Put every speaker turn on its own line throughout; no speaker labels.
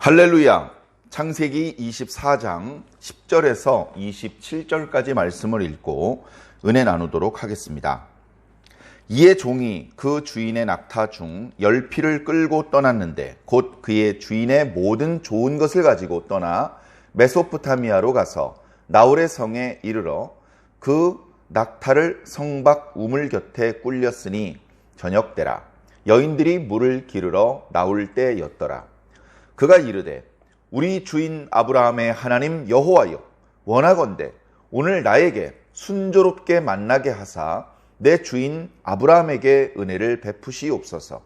할렐루야! 창세기 24장 10절에서 27절까지 말씀을 읽고 은혜 나누도록 하겠습니다. 이에 종이 그 주인의 낙타 중 10匹를 끌고 떠났는데 곧 그의 주인의 모든 좋은 것을 가지고 떠나 메소포타미아로 가서 나홀의 성에 이르러 그 낙타를 성 밖 우물 곁에 꿀렸으니 저녁 때라. 여인들이 물을 기르러 나올 때였더라. 그가 이르되 우리 주인 아브라함의 하나님 여호와여, 원하건대 오늘 나에게 순조롭게 만나게 하사 내 주인 아브라함에게 은혜를 베푸시옵소서.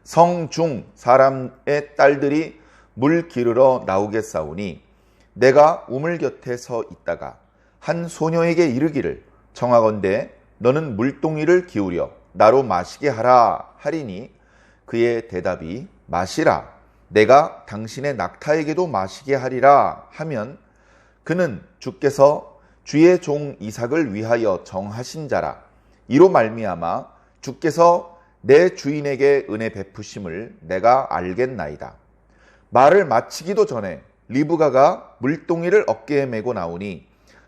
성중 사람의 딸들이 물 기르러 나오겠사오니 내가 우물 곁에 서 있다가 한 소녀에게 이르기를 청하건대 너는 물동이를 기울여 나로 마시게 하라 하리니 그의 대답이 마시라. 내가 당신의 낙타에게도 마시게 하리라 하면 그는 주께서 주의 종 이삭을 위하여 정하신 자라. 이로 말미암아 주께서 내 주인에게 은혜 베푸심을 내가 알겠나이다. 말을 마치기도 전에 리브가가 물동이를 어깨에 메고 나오니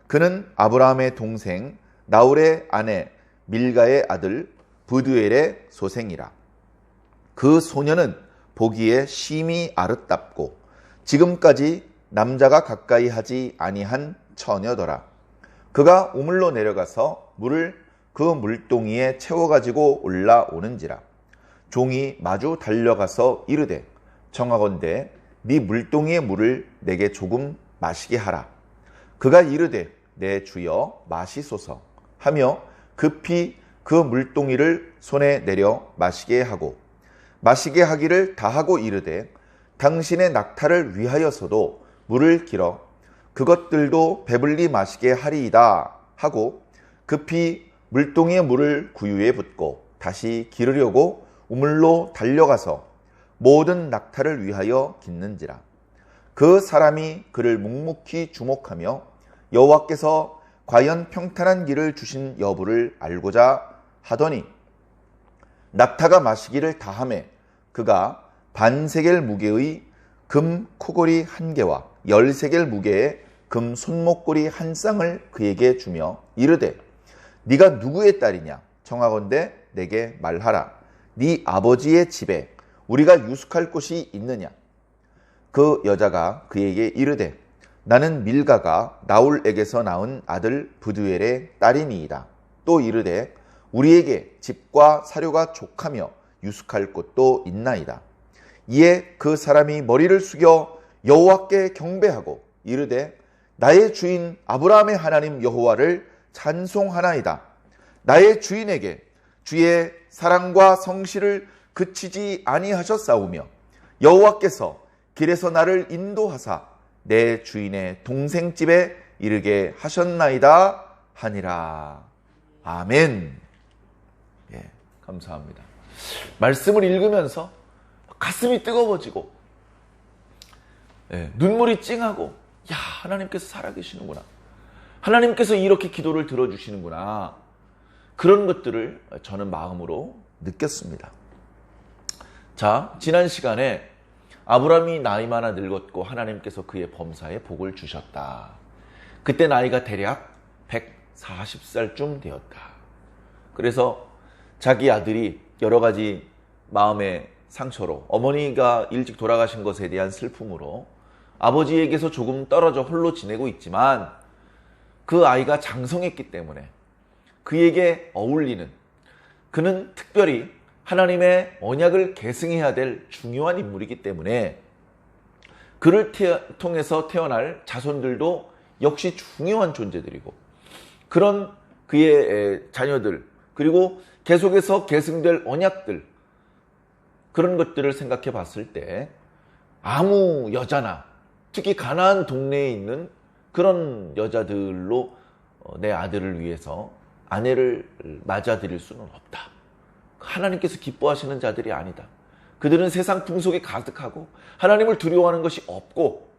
그는 아브라함의 동생 나홀의 아내 밀가의 아들 브두엘의 소생이라. 그 소녀는 보기에 심히 아름답고 지금까지 남자가 가까이 하지 아니한 처녀더라. 그가 우물로 내려가서 물을 그 물동이에 채워가지고 올라오는지라. 종이 마주 달려가서 이르되 청하건대 네 물동이의 물을 내게 조금 마시게 하라. 그가 이르되 내 주여 마시소서 하며 급히 그 물동이를 손에 내려 마시게 하기를 다하고 이르되 당신의 낙타를 위하여서도 물을 길어 그것들도 배불리 마시게 하리이다 하고 급히 물동이의 물을 구유에 붓고 다시 기르려고 우물로 달려가서 모든 낙타를 위하여 깃는지라. 그 사람이 그를 묵묵히 주목하며 여호와께서 과연 평탄한 길을 주신 여부를 알고자 하더니 낙타가 마시기를 다하매 그가 반세겔 무게의 금 코골이 1개와 10세겔 무게의 금 손목고리 1쌍을 그에게 주며 이르되 네가 누구의 딸이냐? 청하건대 내게 말하라. 네 아버지의 집에 우리가 유숙할 곳이 있느냐? 그 여자가 그에게 이르되 나는 밀가가 나홀에게서 낳은 아들 브두엘의 딸이니이다. 또 이르되 우리에게 집과 사료가 족하며 유숙할 곳도 있나이다. 이에 그 사람이 머리를 숙여 여호와께 경배하고 이르되 나의 주인 아브라함의 하나님 여호와를 찬송하나이다. 나의 주인에게 주의 사랑과 성실을 그치지 아니하셨사오며 여호와께서 길에서 나를 인도하사 내 주인의 동생 집에 이르게 하셨나이다 하니라. 아멘. 예, 감사합니다. 말씀을 읽으면서 가슴이 뜨거워지고 눈물이 찡하고 야, 하나님께서 살아계시는구나. 하나님께서 이렇게 기도를 들어주시는구나. 그런 것들을 저는 마음으로 느꼈습니다. 자, 지난 시간에 아브라함이 나이 많아 늙었고 하나님께서 그의 범사에 복을 주셨다. 그때 나이가 대략 140살쯤 되었다. 그래서 자기 아들이 여러 가지 마음의 상처로 어머니가 일찍 돌아가신 것에 대한 슬픔으로 아버지에게서 조금 떨어져 홀로 지내고 있지만 그 아이가 장성했기 때문에 그에게 어울리는, 그는 특별히 하나님의 언약을 계승해야 될 중요한 인물이기 때문에 그를 통해서 태어날 자손들도 역시 중요한 존재들이고 그런 그의 자녀들 그리고 계속해서 계승될 언약들, 그런 것들을 생각해 봤을 때 아무 여자나 특히 가나안 동네에 있는 그런 여자들로 내 아들을 위해서 아내를 맞아들일 수는 없다. 하나님께서 기뻐하시는 자들이 아니다. 그들은 세상 풍속에 가득하고 하나님을 두려워하는 것이 없고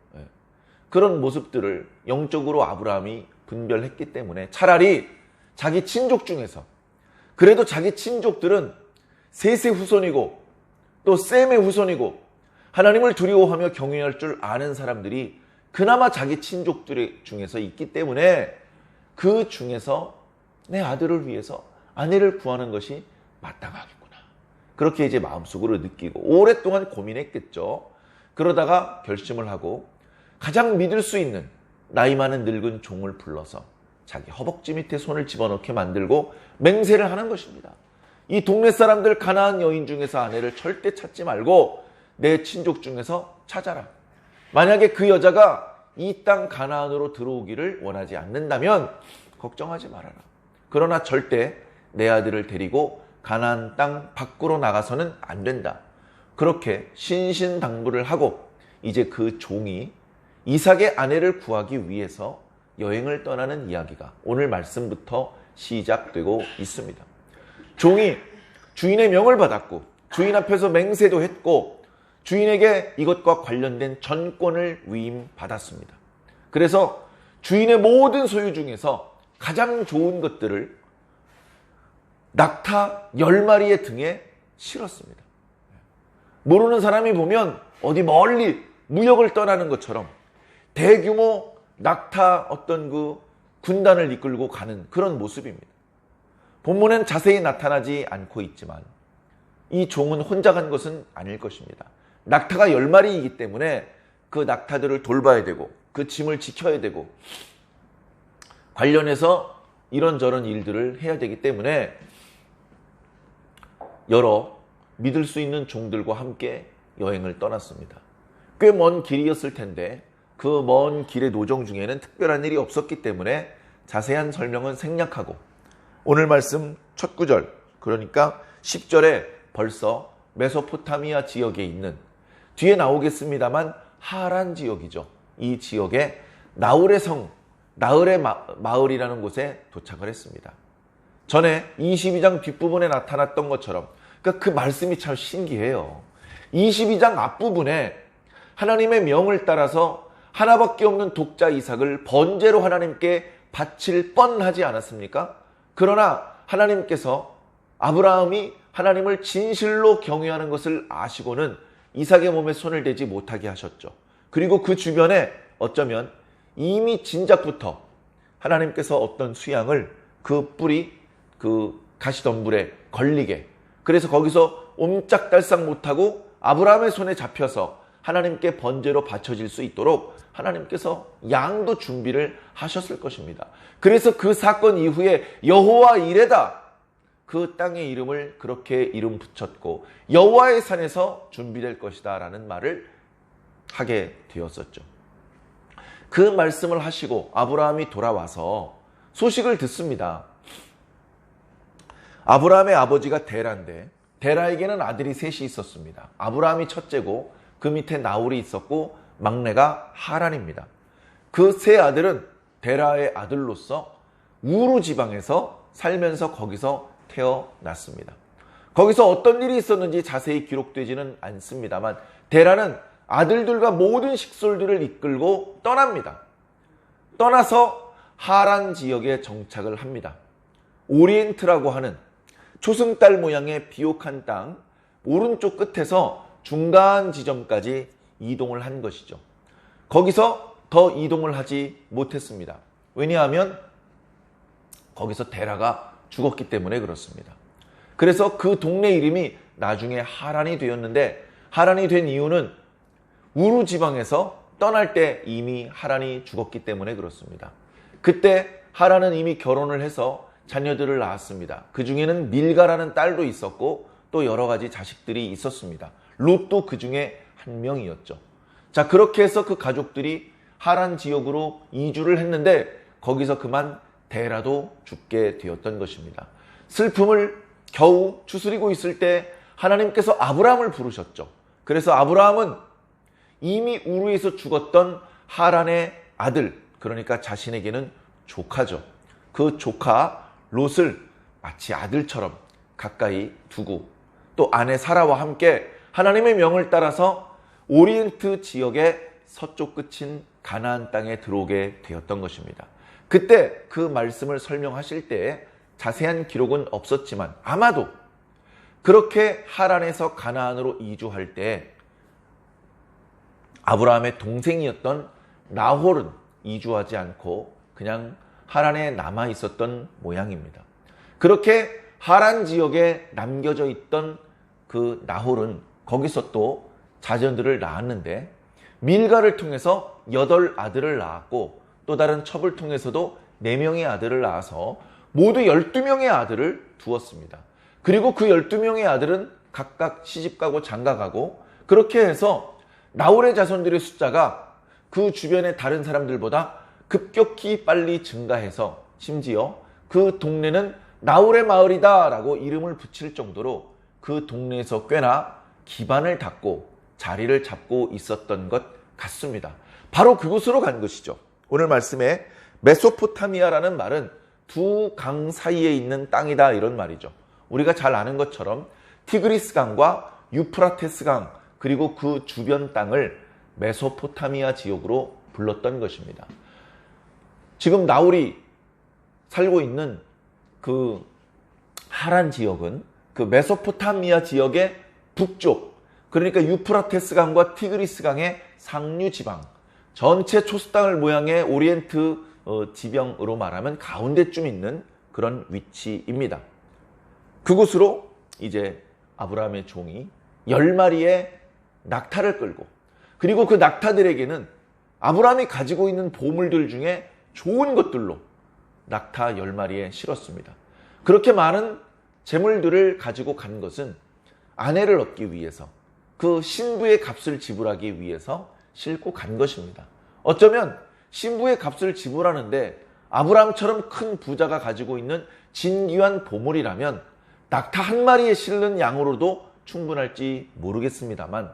그런 모습들을 영적으로 아브라함이 분별했기 때문에 차라리 자기 친족 중에서, 그래도 자기 친족들은 셋의 후손이고 또 셈의 후손이고 하나님을 두려워하며 경외할 줄 아는 사람들이 그나마 자기 친족들 중에서 있기 때문에 그 중에서 내 아들을 위해서 아내를 구하는 것이 마땅하겠구나. 그렇게 이제 마음속으로 느끼고 오랫동안 고민했겠죠. 그러다가 결심을 하고 가장 믿을 수 있는 나이 많은 늙은 종을 불러서 자기 허벅지 밑에 손을 집어넣게 만들고 맹세를 하는 것입니다. 이 동네 사람들 가나안 여인 중에서 아내를 절대 찾지 말고 내 친족 중에서 찾아라. 만약에 그 여자가 이 땅 가나안으로 들어오기를 원하지 않는다면 걱정하지 말아라. 그러나 절대 내 아들을 데리고 가나안 땅 밖으로 나가서는 안 된다. 그렇게 신신당부를 하고 이제 그 종이 이삭의 아내를 구하기 위해서 여행을 떠나는 이야기가 오늘 말씀부터 시작되고 있습니다. 종이 주인의 명을 받았고 주인 앞에서 맹세도 했고 주인에게 이것과 관련된 전권을 위임받았습니다. 그래서 주인의 모든 소유 중에서 가장 좋은 것들을 낙타 10마리의 등에 실었습니다. 모르는 사람이 보면 어디 멀리 무역을 떠나는 것처럼 대규모 낙타 어떤 그 군단을 이끌고 가는 그런 모습입니다. 본문엔 자세히 나타나지 않고 있지만 이 종은 혼자 간 것은 아닐 것입니다. 낙타가 10마리이기 때문에 그 낙타들을 돌봐야 되고 그 짐을 지켜야 되고 관련해서 이런저런 일들을 해야 되기 때문에 여러 믿을 수 있는 종들과 함께 여행을 떠났습니다. 꽤 먼 길이었을 텐데 그 먼 길의 노정 중에는 특별한 일이 없었기 때문에 자세한 설명은 생략하고 오늘 말씀 첫 구절 그러니까 10절에 벌써 메소포타미아 지역에 있는 뒤에 나오겠습니다만 하란 지역이죠. 이 지역에 나홀의 성, 나홀의 마을이라는 곳에 도착을 했습니다. 전에 22장 뒷부분에 나타났던 것처럼 그러니까 그 말씀이 참 신기해요. 22장 앞부분에 하나님의 명을 따라서 하나밖에 없는 독자 이삭을 번제로 하나님께 바칠 뻔하지 않았습니까? 그러나 하나님께서 아브라함이 하나님을 진실로 경외하는 것을 아시고는 이삭의 몸에 손을 대지 못하게 하셨죠. 그리고 그 주변에 어쩌면 이미 진작부터 하나님께서 어떤 수양을 그 뿌리, 그 가시덤불에 걸리게 그래서 거기서 옴짝달싹 못하고 아브라함의 손에 잡혀서 하나님께 번제로 바쳐질 수 있도록 하나님께서 양도 준비를 하셨을 것입니다. 그래서 그 사건 이후에 여호와 이레다 그 땅의 이름을 그렇게 이름 붙였고 여호와의 산에서 준비될 것이다 라는 말을 하게 되었었죠. 그 말씀을 하시고 아브라함이 돌아와서 소식을 듣습니다. 아브라함의 아버지가 데라인데 데라에게는 아들이 셋이 있었습니다. 아브라함이 첫째고 그 밑에 나홀이 있었고 막내가 하란입니다. 그 세 아들은 데라의 아들로서 우루 지방에서 살면서 거기서 태어났습니다. 거기서 어떤 일이 있었는지 자세히 기록되지는 않습니다만 데라는 아들들과 모든 식솔들을 이끌고 떠납니다. 떠나서 하란 지역에 정착을 합니다. 오리엔트라고 하는 초승달 모양의 비옥한 땅 오른쪽 끝에서 중간 지점까지 이동을 한 것이죠. 거기서 더 이동을 하지 못했습니다. 왜냐하면 거기서 데라가 죽었기 때문에 그렇습니다. 그래서 그 동네 이름이 나중에 하란이 되었는데 하란이 된 이유는 우루 지방에서 떠날 때 이미 하란이 죽었기 때문에 그렇습니다. 그때 하란은 이미 결혼을 해서 자녀들을 낳았습니다. 그 중에는 밀가라는 딸도 있었고 또 여러 가지 자식들이 있었습니다. 롯도 그 중에 한 명이었죠. 자, 그렇게 해서 그 가족들이 하란 지역으로 이주를 했는데 거기서 그만 데라도 죽게 되었던 것입니다. 슬픔을 겨우 추스리고 있을 때 하나님께서 아브라함을 부르셨죠. 그래서 아브라함은 이미 우르에서 죽었던 하란의 아들, 그러니까 자신에게는 조카죠. 그 조카 롯을 마치 아들처럼 가까이 두고 또 아내 사라와 함께 하나님의 명을 따라서 오리엔트 지역의 서쪽 끝인 가나안 땅에 들어오게 되었던 것입니다. 그때 그 말씀을 설명하실 때 자세한 기록은 없었지만 아마도 그렇게 하란에서 가나안으로 이주할 때 아브라함의 동생이었던 나홀은 이주하지 않고 그냥 하란에 남아 있었던 모양입니다. 그렇게 하란 지역에 남겨져 있던 그 나홀은 거기서 또 자녀들을 낳았는데 밀가를 통해서 8아들을 낳았고 또 다른 첩을 통해서도 4명의 아들을 낳아서 모두 12명의 아들을 두었습니다. 그리고 그 12명의 아들은 각각 시집가고 장가가고 그렇게 해서 나홀의 자손들의 숫자가 그 주변의 다른 사람들보다 급격히 빨리 증가해서 심지어 그 동네는 나홀의 마을이다 라고 이름을 붙일 정도로 그 동네에서 꽤나 기반을 닦고 자리를 잡고 있었던 것 같습니다. 바로 그곳으로 간 것이죠. 오늘 말씀에 메소포타미아라는 말은 두 강 사이에 있는 땅이다 이런 말이죠. 우리가 잘 아는 것처럼 티그리스 강과 유프라테스 강 그리고 그 주변 땅을 메소포타미아 지역으로 불렀던 것입니다. 지금 나홀이 살고 있는 그 하란 지역은 그 메소포타미아 지역의 북쪽, 그러니까 유프라테스 강과 티그리스 강의 상류 지방, 전체 초스 땅을 모양의 오리엔트 지병으로 말하면 가운데쯤 있는 그런 위치입니다. 그곳으로 이제 아브라함의 종이 10마리의 낙타를 끌고, 그리고 그 낙타들에게는 아브라함이 가지고 있는 보물들 중에 좋은 것들로 낙타 10마리에 실었습니다. 그렇게 많은 재물들을 가지고 간 것은 아내를 얻기 위해서, 그 신부의 값을 지불하기 위해서 싣고 간 것입니다. 어쩌면 신부의 값을 지불하는데 아브라함처럼 큰 부자가 가지고 있는 진귀한 보물이라면 낙타 한 마리에 실는 양으로도 충분할지 모르겠습니다만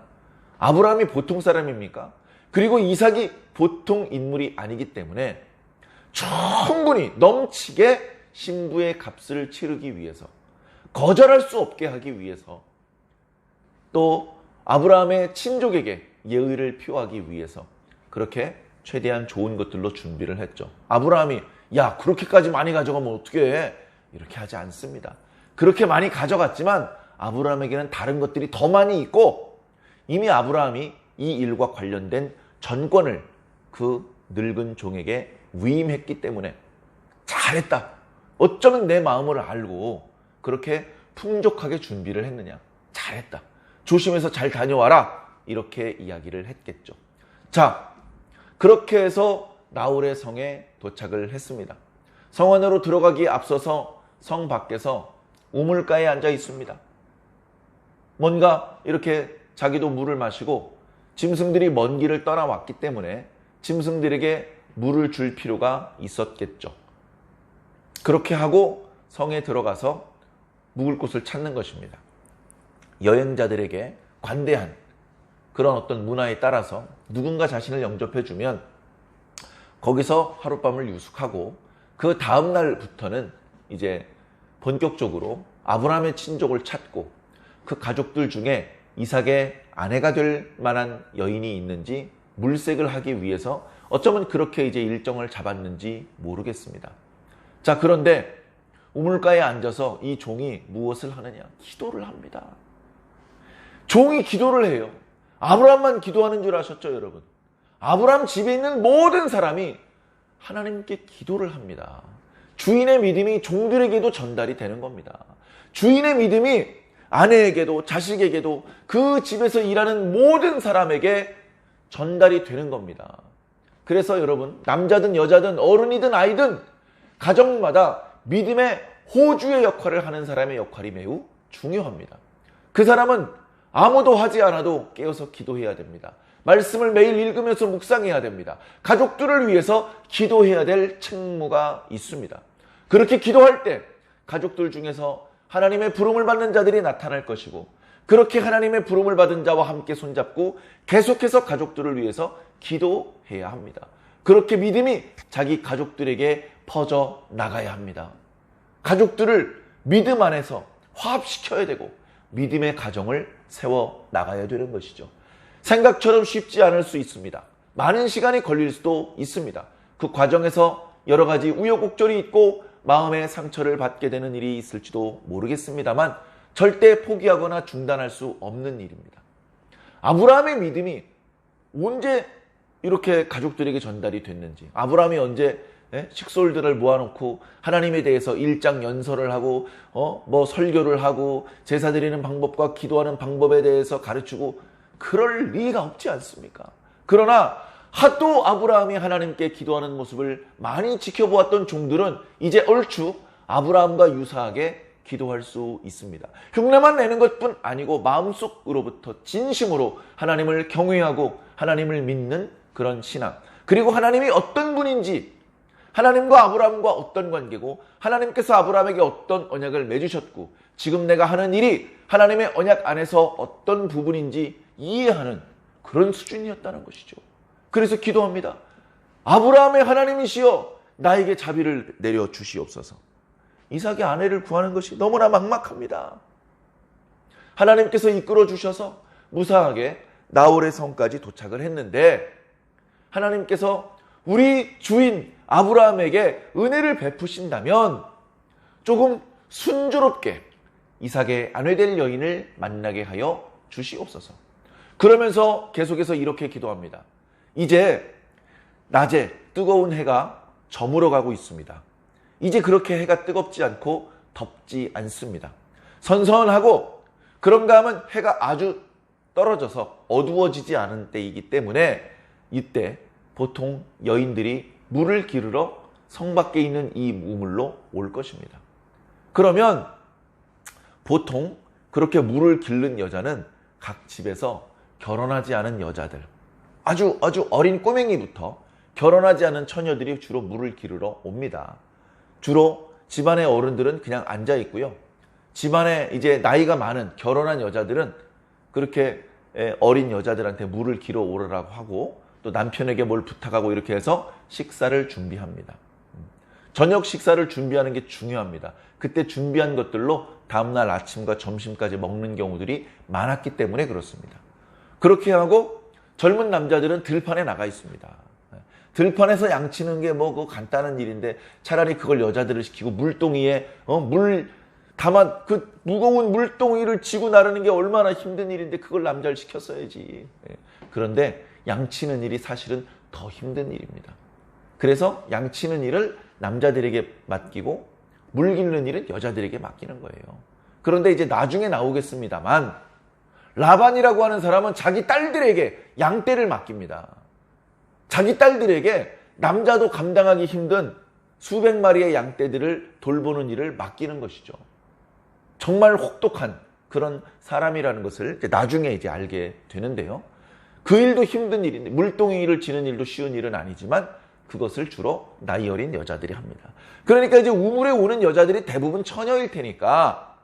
아브라함이 보통 사람입니까? 그리고 이삭이 보통 인물이 아니기 때문에 충분히 넘치게 신부의 값을 치르기 위해서, 거절할 수 없게 하기 위해서, 또 아브라함의 친족에게 예의를 표하기 위해서 그렇게 최대한 좋은 것들로 준비를 했죠. 아브라함이 야 그렇게까지 많이 가져가면 어떻게 해? 이렇게 하지 않습니다. 그렇게 많이 가져갔지만 아브라함에게는 다른 것들이 더 많이 있고 이미 아브라함이 이 일과 관련된 전권을 그 늙은 종에게 위임했기 때문에 잘했다. 어쩌면 내 마음을 알고 그렇게 풍족하게 준비를 했느냐. 잘했다. 조심해서 잘 다녀와라. 이렇게 이야기를 했겠죠. 자, 그렇게 해서 나홀의 성에 도착을 했습니다. 성 안으로 들어가기에 앞서서 성 밖에서 우물가에 앉아 있습니다. 뭔가 이렇게 자기도 물을 마시고 짐승들이 먼 길을 떠나왔기 때문에 짐승들에게 물을 줄 필요가 있었겠죠. 그렇게 하고 성에 들어가서 묵을 곳을 찾는 것입니다. 여행자들에게 관대한 그런 어떤 문화에 따라서 누군가 자신을 영접해주면 거기서 하룻밤을 유숙하고 그 다음 날부터는 이제 본격적으로 아브라함의 친족을 찾고 그 가족들 중에 이삭의 아내가 될 만한 여인이 있는지 물색을 하기 위해서 어쩌면 그렇게 이제 일정을 잡았는지 모르겠습니다. 자, 그런데 우물가에 앉아서 이 종이 무엇을 하느냐? 기도를 합니다. 종이 기도를 해요. 아브라함만 기도하는 줄 아셨죠, 여러분? 아브라함 집에 있는 모든 사람이 하나님께 기도를 합니다. 주인의 믿음이 종들에게도 전달이 되는 겁니다. 주인의 믿음이 아내에게도 자식에게도 그 집에서 일하는 모든 사람에게 전달이 되는 겁니다. 그래서 여러분, 남자든 여자든 어른이든 아이든 가정마다 믿음의 호주의 역할을 하는 사람의 역할이 매우 중요합니다. 그 사람은 아무도 하지 않아도 깨어서 기도해야 됩니다. 말씀을 매일 읽으면서 묵상해야 됩니다. 가족들을 위해서 기도해야 될 책무가 있습니다. 그렇게 기도할 때 가족들 중에서 하나님의 부름을 받는 자들이 나타날 것이고 그렇게 하나님의 부름을 받은 자와 함께 손잡고 계속해서 가족들을 위해서 기도해야 합니다. 그렇게 믿음이 자기 가족들에게 퍼져 나가야 합니다. 가족들을 믿음 안에서 화합시켜야 되고 믿음의 가정을 세워 나가야 되는 것이죠. 생각처럼 쉽지 않을 수 있습니다. 많은 시간이 걸릴 수도 있습니다. 그 과정에서 여러 가지 우여곡절이 있고 마음의 상처를 받게 되는 일이 있을지도 모르겠습니다만 절대 포기하거나 중단할 수 없는 일입니다. 아브라함의 믿음이 언제 이렇게 가족들에게 전달이 됐는지, 아브라함이 언제 식솔들을 모아놓고 하나님에 대해서 일장 연설을 하고 뭐 설교를 하고 제사 드리는 방법과 기도하는 방법에 대해서 가르치고 그럴 리가 없지 않습니까? 그러나 하도 아브라함이 하나님께 기도하는 모습을 많이 지켜보았던 종들은 이제 얼추 아브라함과 유사하게 기도할 수 있습니다. 흉내만 내는 것뿐 아니고 마음속으로부터 진심으로 하나님을 경외하고 하나님을 믿는 그런 신앙, 그리고 하나님이 어떤 분인지, 하나님과 아브라함과 어떤 관계고 하나님께서 아브라함에게 어떤 언약을 맺으셨고 지금 내가 하는 일이 하나님의 언약 안에서 어떤 부분인지 이해하는 그런 수준이었다는 것이죠. 그래서 기도합니다. 아브라함의 하나님이시여 나에게 자비를 내려 주시옵소서. 이삭의 아내를 구하는 것이 너무나 막막합니다. 하나님께서 이끌어 주셔서 무사하게 나홀의 성까지 도착을 했는데 하나님께서 우리 주인 아브라함에게 은혜를 베푸신다면 조금 순조롭게 이삭의 아내 될 여인을 만나게 하여 주시옵소서. 그러면서 계속해서 이렇게 기도합니다. 이제 낮에 뜨거운 해가 저물어 가고 있습니다. 이제 그렇게 해가 뜨겁지 않고 덥지 않습니다. 선선하고 그런가 하면 해가 아주 떨어져서 어두워지지 않은 때이기 때문에 이때 보통 여인들이 물을 기르러 성 밖에 있는 이 우물로 올 것입니다. 그러면 보통 그렇게 물을 기르는 여자는 각 집에서 결혼하지 않은 여자들, 아주 어린 꼬맹이부터 결혼하지 않은 처녀들이 주로 물을 기르러 옵니다. 주로 집안의 어른들은 그냥 앉아 있고요. 집안에 이제 나이가 많은 결혼한 여자들은 그렇게 어린 여자들한테 물을 기러 오르라고 하고 또 남편에게 뭘 부탁하고 이렇게 해서 식사를 준비합니다. 저녁 식사를 준비하는 게 중요합니다. 그때 준비한 것들로 다음날 아침과 점심까지 먹는 경우들이 많았기 때문에 그렇습니다. 그렇게 하고 젊은 남자들은 들판에 나가 있습니다. 들판에서 양치는 게 뭐 간단한 일인데 차라리 그걸 여자들을 시키고 물동이에 그 무거운 물동이를 지고 나르는 게 얼마나 힘든 일인데 그걸 남자를 시켰어야지. 그런데 양치는 일이 사실은 더 힘든 일입니다. 그래서 양치는 일을 남자들에게 맡기고 물 기르는 일은 여자들에게 맡기는 거예요. 그런데 이제 나중에 나오겠습니다만 라반이라고 하는 사람은 자기 딸들에게 양떼를 맡깁니다. 자기 딸들에게 남자도 감당하기 힘든 수백 마리의 양떼들을 돌보는 일을 맡기는 것이죠. 정말 혹독한 그런 사람이라는 것을 이제 나중에 이제 알게 되는데요. 그 일도 힘든 일인데 물동이를 지는 일도 쉬운 일은 아니지만 그것을 주로 나이 어린 여자들이 합니다. 그러니까 이제 우물에 오는 여자들이 대부분 처녀일 테니까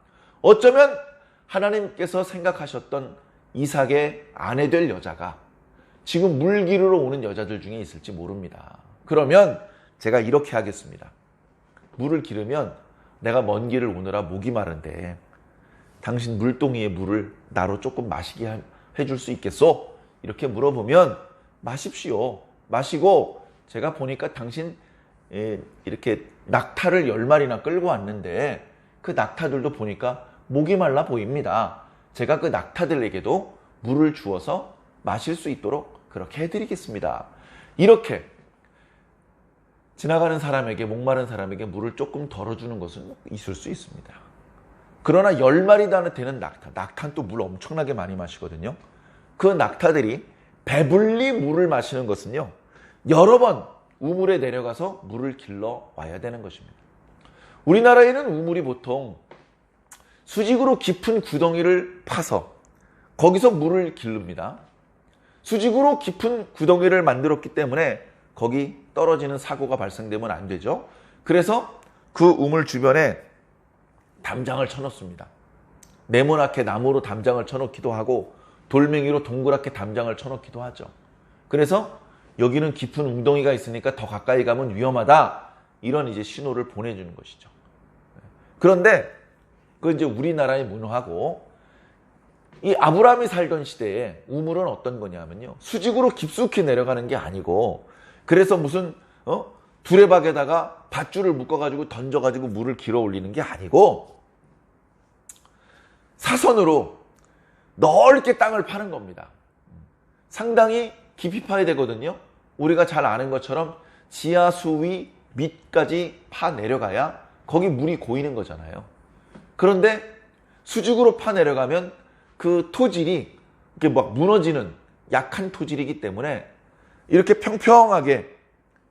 어쩌면 하나님께서 생각하셨던 이삭의 아내 될 여자가 지금 물 기르러 오는 여자들 중에 있을지 모릅니다. 그러면 제가 이렇게 하겠습니다. 물을 기르면 내가 먼 길을 오느라 목이 마른데 당신 물동이의 물을 나로 조금 마시게 해줄 수 있겠소? 이렇게 물어보면 마십시오. 마시고 제가 보니까 당신 이렇게 낙타를 10마리나 끌고 왔는데 그 낙타들도 보니까 목이 말라 보입니다. 제가 그 낙타들에게도 물을 주어서 마실 수 있도록 그렇게 해드리겠습니다. 이렇게 지나가는 사람에게, 목마른 사람에게 물을 조금 덜어주는 것은 있을 수 있습니다. 그러나 10마리도 되는 낙타는 또 물 엄청나게 많이 마시거든요. 그 낙타들이 배불리 물을 마시는 것은요, 여러 번 우물에 내려가서 물을 길러 와야 되는 것입니다. 우리나라에는 우물이 보통 수직으로 깊은 구덩이를 파서 거기서 물을 기릅니다. 수직으로 깊은 구덩이를 만들었기 때문에 거기 떨어지는 사고가 발생되면 안 되죠. 그래서 그 우물 주변에 담장을 쳐놓습니다. 네모나게 나무로 담장을 쳐놓기도 하고 돌멩이로 동그랗게 담장을 쳐놓기도 하죠. 그래서 여기는 깊은 웅덩이가 있으니까 더 가까이 가면 위험하다. 이런 이제 신호를 보내주는 것이죠. 그런데 그 이제 우리나라의 문화하고 이 아브라함이 살던 시대에 우물은 어떤 거냐면요, 수직으로 깊숙이 내려가는 게 아니고 그래서 무슨 두레박에다가 밧줄을 묶어가지고 던져가지고 물을 길어 올리는 게 아니고 사선으로 넓게 땅을 파는 겁니다. 상당히 깊이 파야 되거든요. 우리가 잘 아는 것처럼 지하 수위 밑까지 파 내려가야 거기 물이 고이는 거잖아요. 그런데 수직으로 파 내려가면 그 토질이 이렇게 막 무너지는 약한 토질이기 때문에 이렇게 평평하게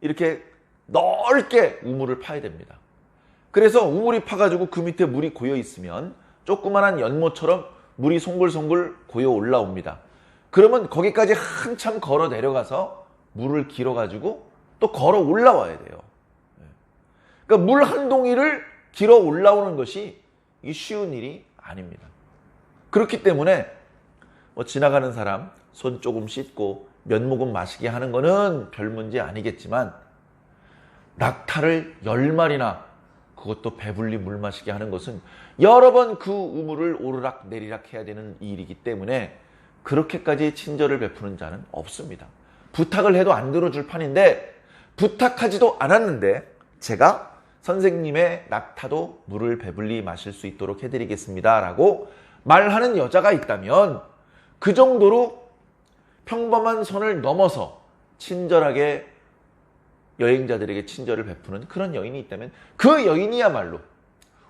이렇게 넓게 우물을 파야 됩니다. 그래서 우물이 파가지고 그 밑에 물이 고여 있으면 조그만한 연못처럼 물이 송글송글 고여 올라옵니다. 그러면 거기까지 한참 걸어 내려가서 물을 길어가지고 또 걸어 올라와야 돼요. 그러니까 물 한 동이를 길어 올라오는 것이 이게 쉬운 일이 아닙니다. 그렇기 때문에 뭐 지나가는 사람 손 조금 씻고 몇 모금 마시게 하는 거는 별 문제 아니겠지만 낙타를 10마리나 그것도 배불리 물 마시게 하는 것은 여러 번 그 우물을 오르락 내리락 해야 되는 일이기 때문에 그렇게까지 친절을 베푸는 자는 없습니다. 부탁을 해도 안 들어줄 판인데 부탁하지도 않았는데 제가 선생님의 낙타도 물을 배불리 마실 수 있도록 해드리겠습니다 라고 말하는 여자가 있다면 그 정도로 평범한 선을 넘어서 친절하게 여행자들에게 친절을 베푸는 그런 여인이 있다면 그 여인이야말로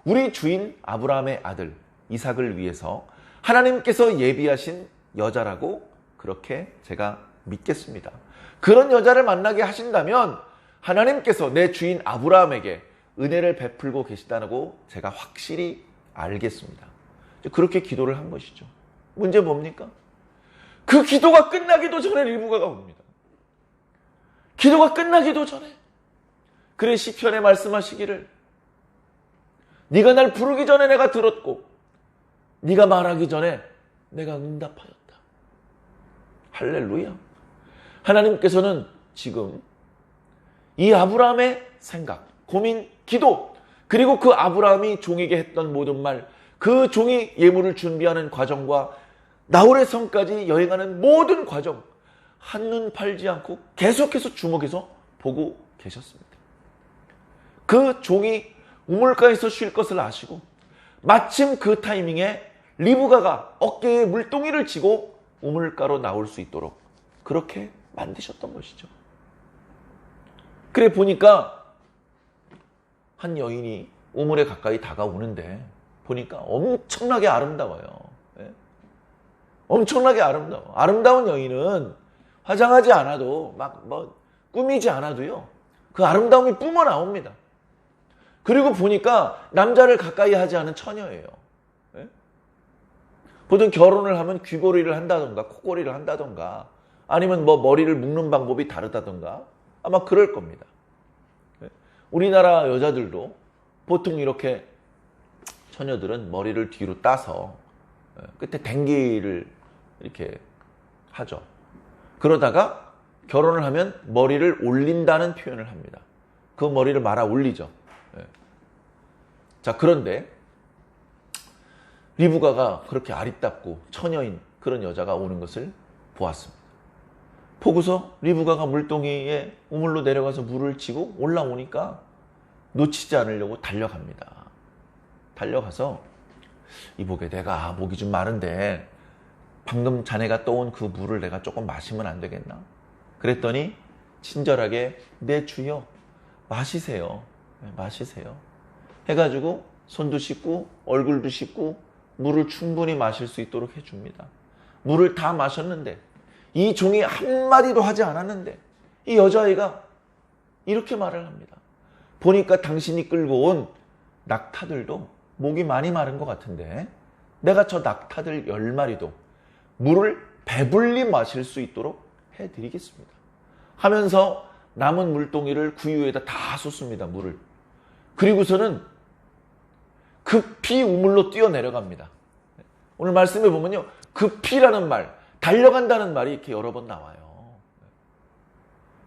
우리 주인 아브라함의 아들 이삭을 위해서 하나님께서 예비하신 여자라고 그렇게 제가 믿겠습니다. 그런 여자를 만나게 하신다면 하나님께서 내 주인 아브라함에게 은혜를 베풀고 계시다고 제가 확실히 알겠습니다. 그렇게 기도를 한 것이죠. 문제 뭡니까? 그 기도가 끝나기도 전에 리브가가 옵니다. 기도가 끝나기도 전에. 그래 시편에 말씀하시기를 네가 날 부르기 전에 내가 들었고 네가 말하기 전에 내가 응답하였다. 할렐루야. 하나님께서는 지금 이 아브라함의 생각, 고민, 기도 그리고 그 아브라함이 종에게 했던 모든 말, 그 종이 예물을 준비하는 과정과 나홀의 성까지 여행하는 모든 과정 한눈 팔지 않고 계속해서 주목해서 보고 계셨습니다. 그 종이 우물가에서 쉴 것을 아시고 마침 그 타이밍에 리브가가 어깨에 물동이를 쥐고 우물가로 나올 수 있도록 그렇게 만드셨던 것이죠. 그래 보니까 한 여인이 우물에 가까이 다가오는데 보니까 엄청나게 아름다워요. 엄청나게 아름다워. 아름다운 여인은 화장하지 않아도 막 꾸미지 않아도요. 그 아름다움이 뿜어 나옵니다. 그리고 보니까 남자를 가까이 하지 않은 처녀예요. 보통 결혼을 하면 귀걸이를 한다던가 코걸이를 한다던가 아니면 머리를 묶는 방법이 다르다던가 아마 그럴 겁니다. 우리나라 여자들도 보통 이렇게 처녀들은 머리를 뒤로 따서 끝에 댕기를 이렇게 하죠. 그러다가 결혼을 하면 머리를 올린다는 표현을 합니다. 그 머리를 말아 올리죠. 자, 그런데 리브가가 그렇게 아리답고 처녀인 그런 여자가 오는 것을 보았습니다. 보고서 리브가가 물동이에 우물로 내려가서 물을 치고 올라오니까 놓치지 않으려고 달려갑니다. 달려가서 이보게 내가 목이 좀 마른데 방금 자네가 떠온 그 물을 내가 조금 마시면 안 되겠나? 그랬더니 친절하게 네 주여 마시세요. 마시세요. 해가지고 손도 씻고 얼굴도 씻고 물을 충분히 마실 수 있도록 해줍니다. 물을 다 마셨는데 이 종이 한마디도 하지 않았는데 이 여자아이가 이렇게 말을 합니다. 보니까 당신이 끌고 온 낙타들도 목이 많이 마른 것 같은데 내가 저 낙타들 10마리도 물을 배불리 마실 수 있도록 해드리겠습니다. 하면서 남은 물동이를 구유에다 다 쏟습니다. 물을. 그리고서는 급히 우물로 뛰어내려갑니다. 오늘 말씀에 보면요. 급히라는 말, 달려간다는 말이 이렇게 여러 번 나와요.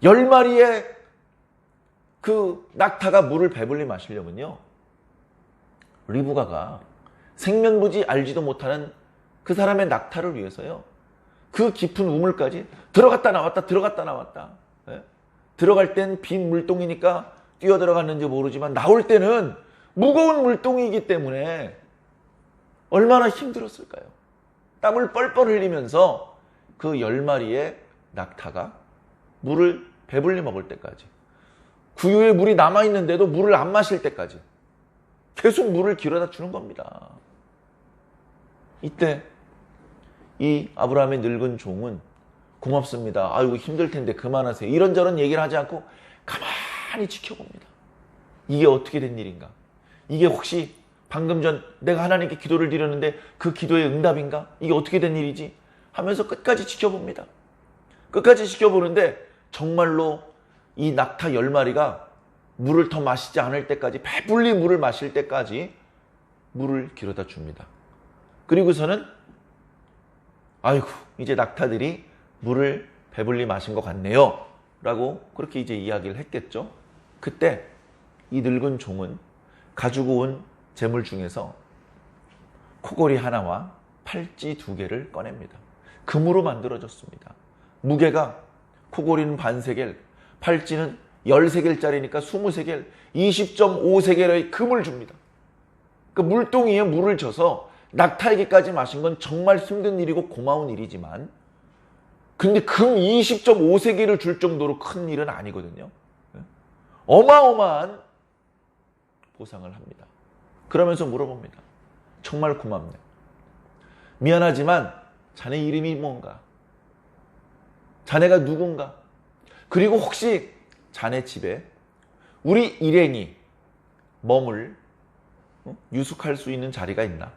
10마리의 그 낙타가 물을 배불리 마시려면요. 리브가가 생면부지 알지도 못하는 그 사람의 낙타를 위해서요. 그 깊은 우물까지 들어갔다 나왔다 들어갔다 나왔다. 들어갈 땐 빈 물동이니까 뛰어 들어갔는지 모르지만 나올 때는 무거운 물동이기 때문에 얼마나 힘들었을까요? 땀을 뻘뻘 흘리면서 그 10마리의 낙타가 물을 배불리 먹을 때까지, 구유에 물이 남아있는데도 물을 안 마실 때까지 계속 물을 길어다 주는 겁니다. 이때 이 아브라함의 늙은 종은 고맙습니다. 아이고 힘들 텐데 그만하세요. 이런저런 얘기를 하지 않고 가만히 지켜봅니다. 이게 어떻게 된 일인가? 이게 혹시 방금 전 내가 하나님께 기도를 드렸는데 그 기도의 응답인가? 이게 어떻게 된 일이지? 하면서 끝까지 지켜봅니다. 끝까지 지켜보는데 정말로 이 낙타 10마리가 물을 더 마시지 않을 때까지, 배불리 물을 마실 때까지 물을 길어다 줍니다. 그리고서는 아이고 이제 낙타들이 물을 배불리 마신 것 같네요 라고 그렇게 이제 이야기를 했겠죠. 그때 이 늙은 종은 가지고 온 재물 중에서 코골이 하나와 팔찌 2개를 꺼냅니다. 금으로 만들어졌습니다. 무게가 코골이는 반세겔, 팔찌는 13개짜리니까 23개, 20.5세겔의 금을 줍니다. 그 물동이에 물을 져서 낙타에게까지 마신 건 정말 힘든 일이고 고마운 일이지만, 근데 금 20.5세겔을 줄 정도로 큰 일은 아니거든요. 어마어마한 보상을 합니다. 그러면서 물어봅니다. 정말 고맙네. 미안하지만 자네 이름이 뭔가? 자네가 누군가? 그리고 혹시 자네 집에 우리 일행이 머물 유숙할 수 있는 자리가 있나?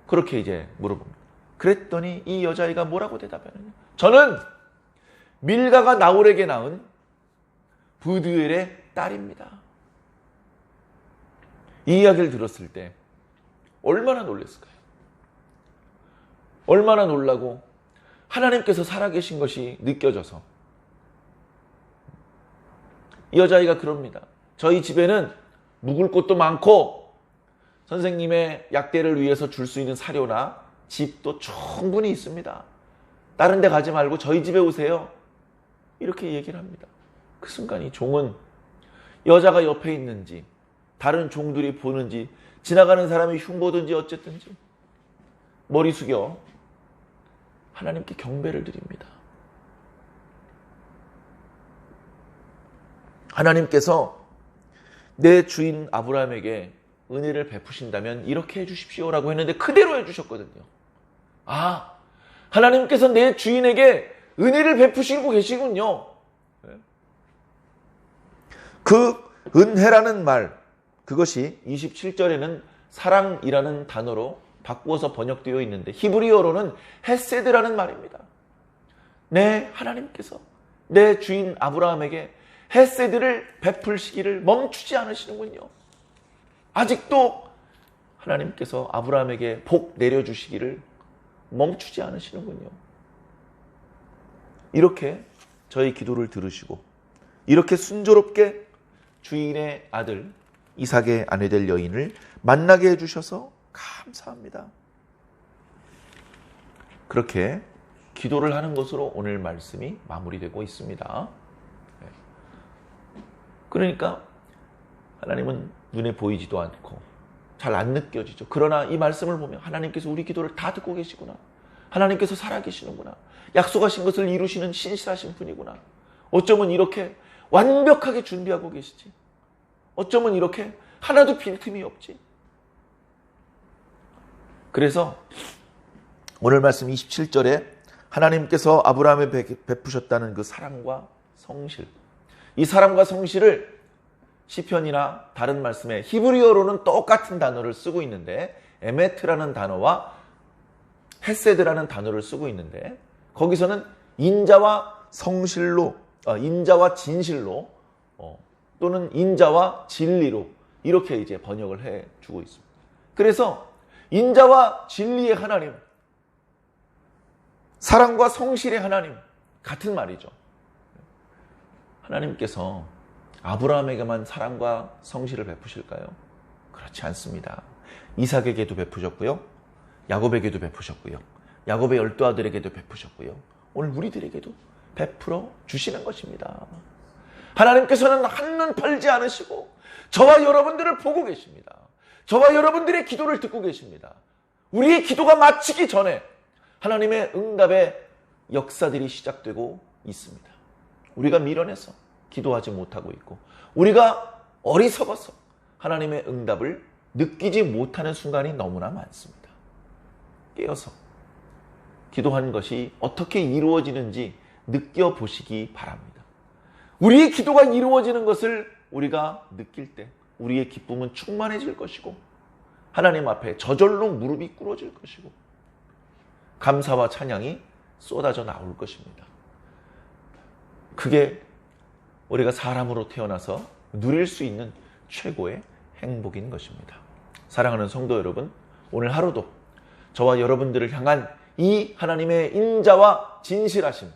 그렇게 이제 물어봅니다. 그랬더니 이 여자아이가 뭐라고 대답하느냐? 저는 밀가가 나홀에게 낳은 브드엘의 딸입니다. 이 이야기를 들었을 때 얼마나 놀랐을까요? 얼마나 놀라고 하나님께서 살아계신 것이 느껴져서 이 여자아이가 그럽니다. 저희 집에는 묵을 곳도 많고 선생님의 약대를 위해서 줄 수 있는 사료나 집도 충분히 있습니다. 다른 데 가지 말고 저희 집에 오세요. 이렇게 얘기를 합니다. 그 순간 이 종은 여자가 옆에 있는지 다른 종들이 보는지 지나가는 사람이 흉보든지 어쨌든지 머리 숙여 하나님께 경배를 드립니다. 하나님께서 내 주인 아브라함에게 은혜를 베푸신다면 이렇게 해주십시오라고 했는데 그대로 해주셨거든요. 아, 하나님께서 내 주인에게 은혜를 베푸시고 계시군요. 그 은혜라는 말, 그것이 27절에는 사랑이라는 단어로 바꾸어서 번역되어 있는데 히브리어로는 헤세드라는 말입니다. 네, 하나님께서 내 주인 아브라함에게 헤세드를 베풀시기를 멈추지 않으시는군요. 아직도 하나님께서 아브라함에게 복 내려주시기를 멈추지 않으시는군요. 이렇게 저희 기도를 들으시고 이렇게 순조롭게 주인의 아들 이삭의 아내 될 여인을 만나게 해주셔서 감사합니다. 그렇게 기도를 하는 것으로 오늘 말씀이 마무리되고 있습니다. 그러니까 하나님은 눈에 보이지도 않고 잘 안 느껴지죠. 그러나 이 말씀을 보면 하나님께서 우리 기도를 다 듣고 계시구나. 하나님께서 살아계시는구나. 약속하신 것을 이루시는 신실하신 분이구나. 어쩌면 이렇게 완벽하게 준비하고 계시지. 어쩌면 이렇게 하나도 빈틈이 없지. 그래서 오늘 말씀 27절에 하나님께서 아브라함에 베푸셨다는 그 사랑과 성실, 이 사랑과 성실을 시편이나 다른 말씀에 히브리어로는 똑같은 단어를 쓰고 있는데 에메트라는 단어와 헤세드라는 단어를 쓰고 있는데 거기서는 인자와 성실로, 인자와 진실로 또는 인자와 진리로 이렇게 이제 번역을 해주고 있습니다. 그래서 인자와 진리의 하나님, 사랑과 성실의 하나님 같은 말이죠. 하나님께서 아브라함에게만 사랑과 성실을 베푸실까요? 그렇지 않습니다. 이삭에게도 베푸셨고요. 야곱에게도 베푸셨고요. 야곱의 12아들에게도 베푸셨고요. 오늘 우리들에게도 베풀어 주시는 것입니다. 하나님께서는 한눈 팔지 않으시고 저와 여러분들을 보고 계십니다. 저와 여러분들의 기도를 듣고 계십니다. 우리의 기도가 마치기 전에 하나님의 응답의 역사들이 시작되고 있습니다. 우리가 미련해서 기도하지 못하고 있고, 우리가 어리석어서 하나님의 응답을 느끼지 못하는 순간이 너무나 많습니다. 깨어서 기도한 것이 어떻게 이루어지는지 느껴보시기 바랍니다. 우리의 기도가 이루어지는 것을 우리가 느낄 때 우리의 기쁨은 충만해질 것이고, 하나님 앞에 저절로 무릎이 꿇어질 것이고, 감사와 찬양이 쏟아져 나올 것입니다. 그게 우리가 사람으로 태어나서 누릴 수 있는 최고의 행복인 것입니다. 사랑하는 성도 여러분, 오늘 하루도 저와 여러분들을 향한 이 하나님의 인자와 진실하심,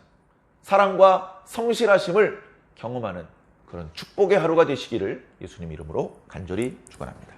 사랑과 성실하심을 경험하는 그런 축복의 하루가 되시기를 예수님 이름으로 간절히 축원합니다.